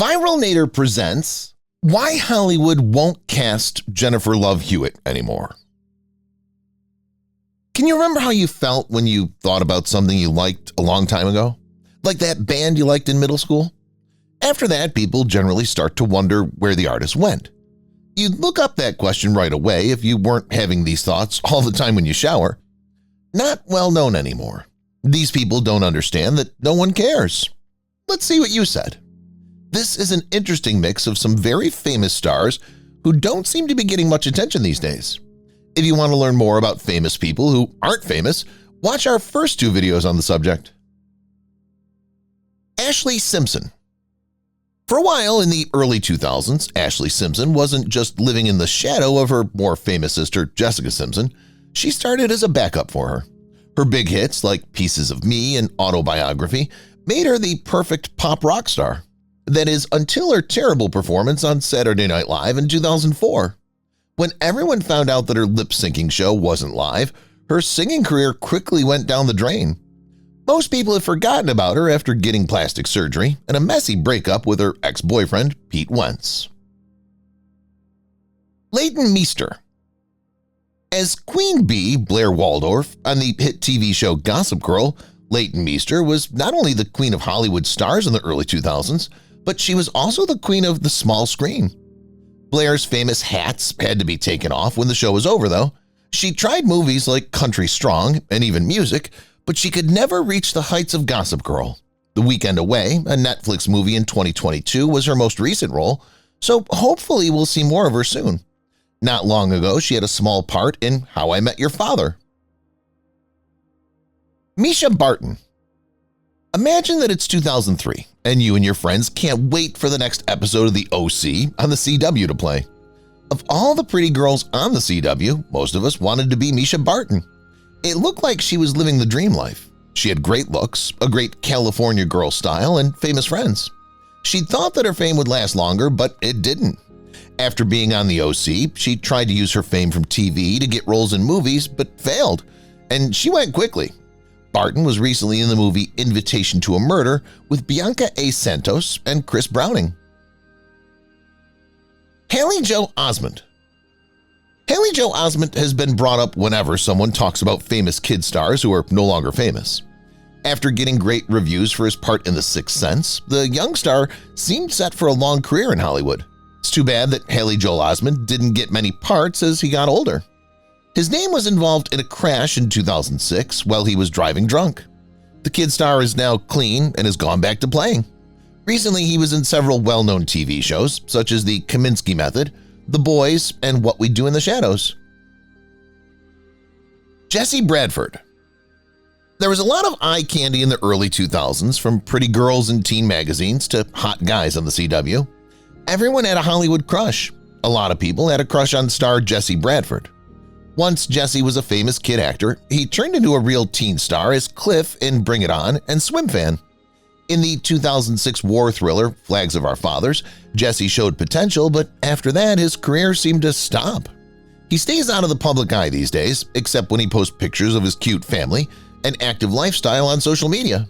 viralnater presents Why Hollywood Won't Cast Jennifer Love Hewitt Anymore. Can you remember how you felt when you thought about something you liked a long time ago? Like that band you liked in middle school? After that, people generally start to wonder where the artist went. You'd look up that question right away if you weren't having these thoughts all the time when you shower. Not well known anymore. These people don't understand that no one cares. Let's see what you said. This is an interesting mix of some very famous stars who don't seem to be getting much attention these days. If you want to learn more about famous people who aren't famous, watch our first two videos on the subject. Ashley Simpson. For a while in the early 2000s, Ashley Simpson wasn't just living in the shadow of her more famous sister Jessica Simpson. She started as a backup for her. Her big hits like Pieces of Me and Autobiography made her the perfect pop rock star. That is, until her terrible performance on Saturday Night Live in 2004. When everyone found out that her lip-syncing show wasn't live, her singing career quickly went down the drain. Most people have forgotten about her after getting plastic surgery and a messy breakup with her ex-boyfriend, Pete Wentz. Leighton Meester. As Queen Bee Blair Waldorf on the hit TV show Gossip Girl, Leighton Meester was not only the queen of Hollywood stars in the early 2000s, but she was also the queen of the small screen. Blair's famous hats had to be taken off when the show was over, though. She tried movies like Country Strong and even music, but she could never reach the heights of Gossip Girl. The Weekend Away, a Netflix movie in 2022, was her most recent role, so hopefully we'll see more of her soon. Not long ago, she had a small part in How I Met Your Father. Misha Barton. Imagine that it's 2003 and you and your friends can't wait for the next episode of The OC on the CW to play. Of all the pretty girls on the CW, most of us wanted to be Misha Barton. It looked like she was living the dream life. She had great looks, a great California girl style, and famous friends. She thought that her fame would last longer, but it didn't. After being on The OC, she tried to use her fame from TV to get roles in movies, but failed, and she went quickly. Barton was recently in the movie Invitation to a Murder with Bianca A. Santos and Chris Browning. Haley Joel Osment. Haley Joel Osment has been brought up whenever someone talks about famous kid stars who are no longer famous. After getting great reviews for his part in The Sixth Sense, the young star seemed set for a long career in Hollywood. It's too bad that Haley Joel Osment didn't get many parts as he got older. His name was involved in a crash in 2006 while he was driving drunk. The kid star is now clean and has gone back to playing. Recently, he was in several well-known TV shows such as The Kaminsky Method, The Boys, and What We Do in the Shadows. Jesse Bradford. There was a lot of eye candy in the early 2000s, from pretty girls in teen magazines to hot guys on the CW. Everyone had a Hollywood crush. A lot of people had a crush on star Jesse Bradford. Once Jesse was a famous kid actor, he turned into a real teen star as Cliff in Bring It On and Swim Fan. In the 2006 war thriller Flags of Our Fathers, Jesse showed potential, but after that his career seemed to stop. He stays out of the public eye these days, except when he posts pictures of his cute family and active lifestyle on social media.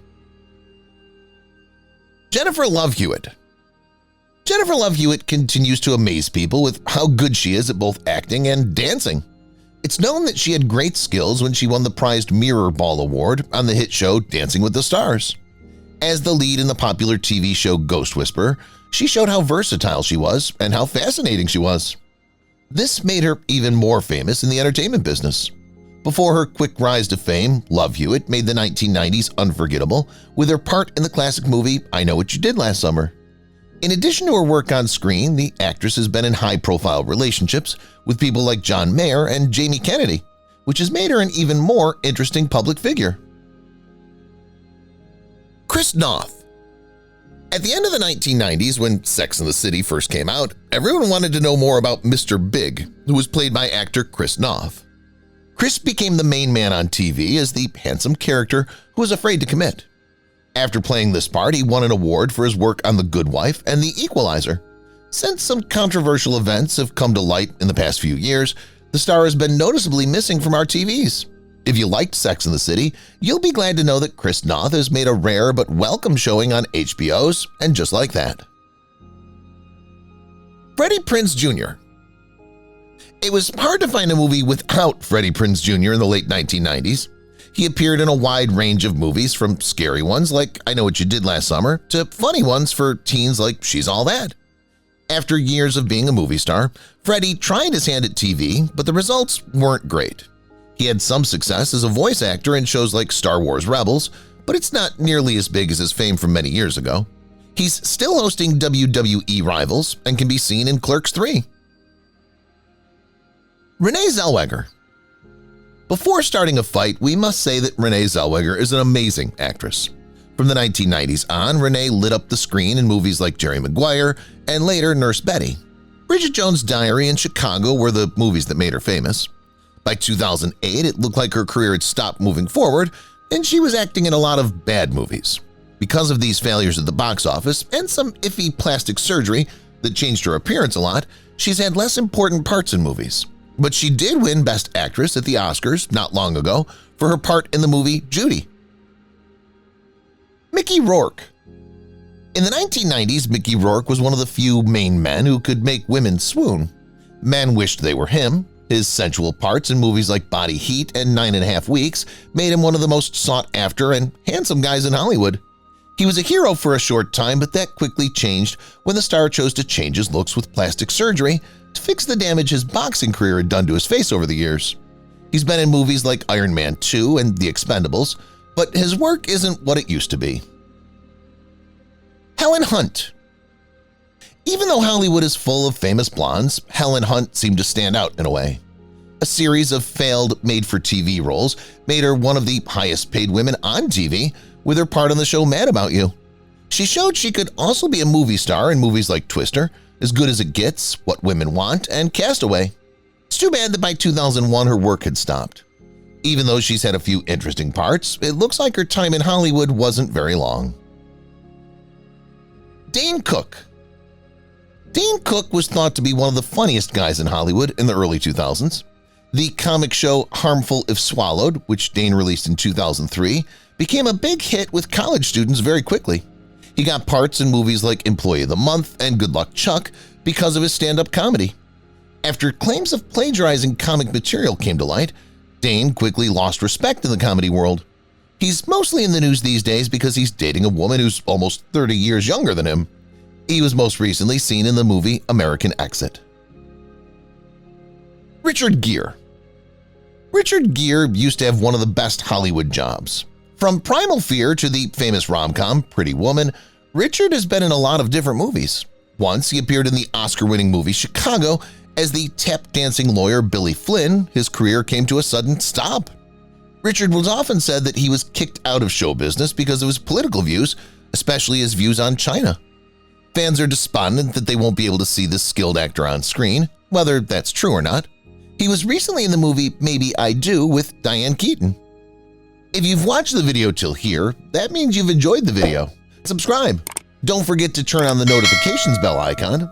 Jennifer Love Hewitt. Jennifer Love Hewitt continues to amaze people with how good she is at both acting and dancing. It's known that she had great skills when she won the prized Mirror Ball Award on the hit show Dancing with the Stars. As the lead in the popular TV show Ghost Whisperer, she showed how versatile she was and how fascinating she was. This made her even more famous in the entertainment business. Before her quick rise to fame, Love Hewitt made the 1990s unforgettable with her part in the classic movie I Know What You Did Last Summer. In addition to her work on screen, the actress has been in high-profile relationships with people like John Mayer and Jamie Kennedy, which has made her an even more interesting public figure. Chris Noth. At the end of the 1990s, when Sex and the City first came out, everyone wanted to know more about Mr. Big, who was played by actor Chris Noth. Chris became the main man on TV as the handsome character who was afraid to commit. After playing this part, he won an award for his work on The Good Wife and The Equalizer. Since some controversial events have come to light in the past few years, the star has been noticeably missing from our TVs. If you liked Sex and the City, you'll be glad to know that Chris Noth has made a rare but welcome showing on HBO's, and just like that. Freddy Prince Jr. It was hard to find a movie without Freddy Prince Jr. in the late 1990s. He appeared in a wide range of movies, from scary ones like I Know What You Did Last Summer to funny ones for teens like She's All That. After years of being a movie star, Freddy tried his hand at TV, but the results weren't great. He had some success as a voice actor in shows like Star Wars Rebels, but it's not nearly as big as his fame from many years ago. He's still hosting WWE Rivals and can be seen in Clerks 3. Renee Zellweger. Before starting a fight, we must say that Renee Zellweger is an amazing actress. From the 1990s on, Renee lit up the screen in movies like Jerry Maguire and later Nurse Betty. Bridget Jones' Diary and Chicago were the movies that made her famous. By 2008, it looked like her career had stopped moving forward, and she was acting in a lot of bad movies. Because of these failures at the box office and some iffy plastic surgery that changed her appearance a lot, she's had less important parts in movies. But she did win Best Actress at the Oscars not long ago for her part in the movie Judy. Mickey Rourke. In the 1990s, Mickey Rourke was one of the few main men who could make women swoon. Men wished they were him. His sensual parts in movies like Body Heat and 9.5 Weeks made him one of the most sought-after and handsome guys in Hollywood. He was a hero for a short time, but that quickly changed when the star chose to change his looks with plastic surgery to fix the damage his boxing career had done to his face over the years. He's been in movies like Iron Man 2 and The Expendables, but his work isn't what it used to be. Helen Hunt. Even though Hollywood is full of famous blondes, Helen Hunt seemed to stand out in a way. A series of failed made-for-TV roles made her one of the highest-paid women on TV with her part on the show Mad About You. She showed she could also be a movie star in movies like Twister, As Good as It Gets, What Women Want, and Castaway. It's too bad that by 2001 her work had stopped. Even though she's had a few interesting parts, it looks like her time in Hollywood wasn't very long. Dane Cook. Dane Cook was thought to be one of the funniest guys in Hollywood in the early 2000s. The comic show Harmful If Swallowed, which Dane released in 2003, became a big hit with college students very quickly. He got parts in movies like Employee of the Month and Good Luck Chuck because of his stand-up comedy. After claims of plagiarizing comic material came to light, Dane quickly lost respect in the comedy world. He's mostly in the news these days because he's dating a woman who's almost 30 years younger than him. He was most recently seen in the movie American Exit. Richard Gere. Richard Gere used to have one of the best Hollywood jobs. From Primal Fear to the famous rom-com Pretty Woman, Richard has been in a lot of different movies. Once he appeared in the Oscar-winning movie Chicago as the tap-dancing lawyer Billy Flynn. His career came to a sudden stop. Richard was often said that he was kicked out of show business because of his political views, especially his views on China. Fans are despondent that they won't be able to see this skilled actor on screen, whether that's true or not. He was recently in the movie Maybe I Do with Diane Keaton. If you've watched the video till here, that means you've enjoyed the video. Subscribe. Don't forget to turn on the notifications bell icon